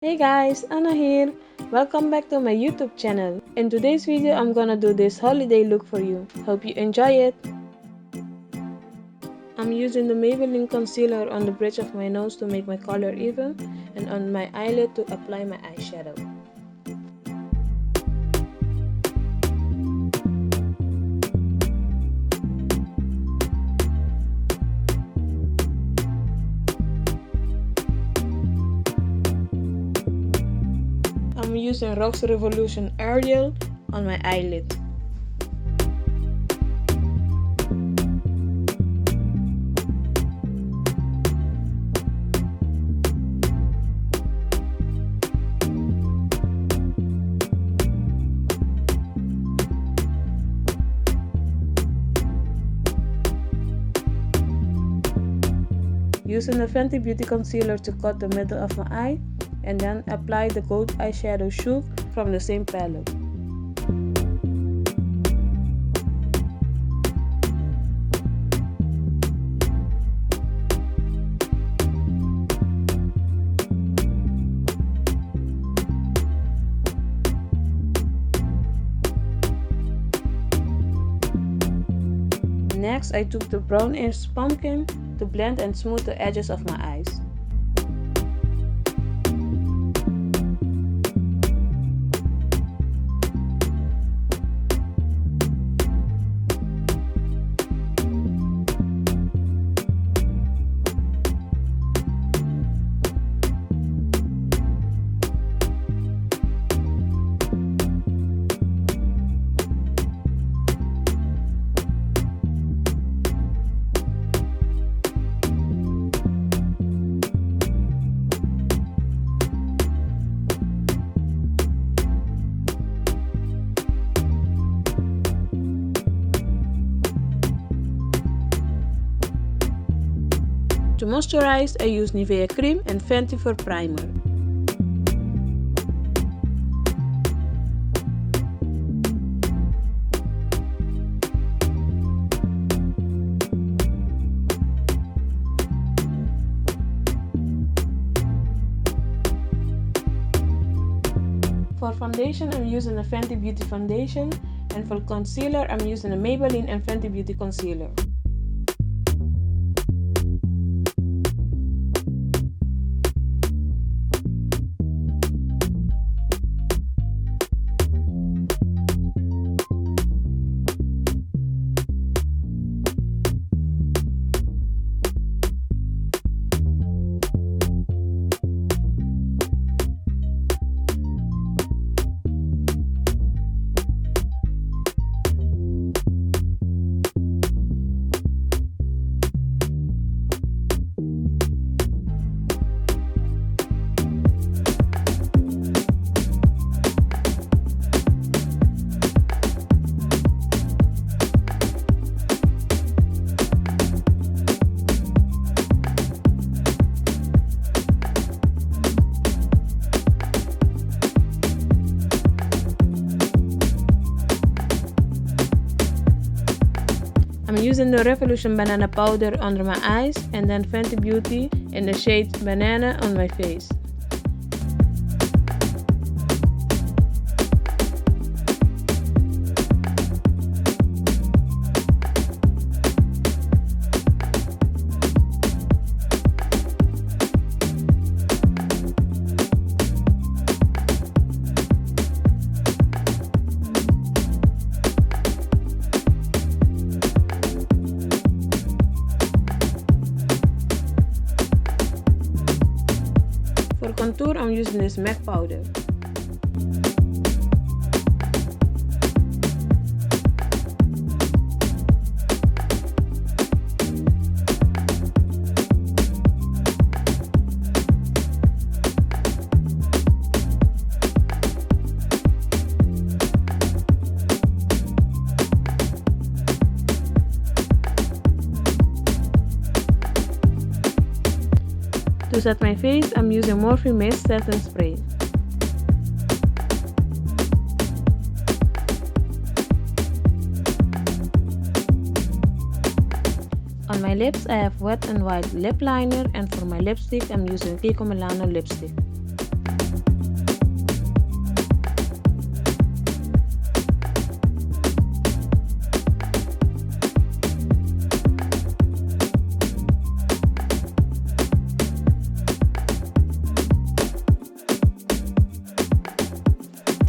Hey guys, Anna here. Welcome back to my YouTube channel. In today's video, I'm gonna do this holiday look for you. Hope you enjoy it. I'm using the Maybelline concealer on the bridge of my nose to make my color even and on my eyelid to apply my eyeshadow. I'm using Rox Revolution Ariel on my eyelid. Using the Fenty Beauty Concealer to cut the middle of my eye and then apply the gold eyeshadow Shook from the same palette. Next, I took the brownish pumpkin to blend and smooth the edges of my eyes. To moisturize, I use Nivea cream and Fenty for primer. For foundation, I'm using a Fenty Beauty foundation, and for concealer, I'm using a Maybelline and Fenty Beauty concealer. I'm using the Revolution Banana Powder under my eyes and then Fenty Beauty in the shade Banana on my face. For contour, I'm using this MAC powder. To set my face, I'm using Morphe Mist Setting Spray. On my lips, I have Wet n Wild lip liner, and for my lipstick, I'm using Kiko Milano lipstick.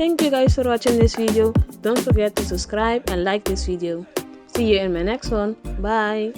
Thank you guys for watching this video. Don't forget to subscribe and like this video. See you in my next one. Bye.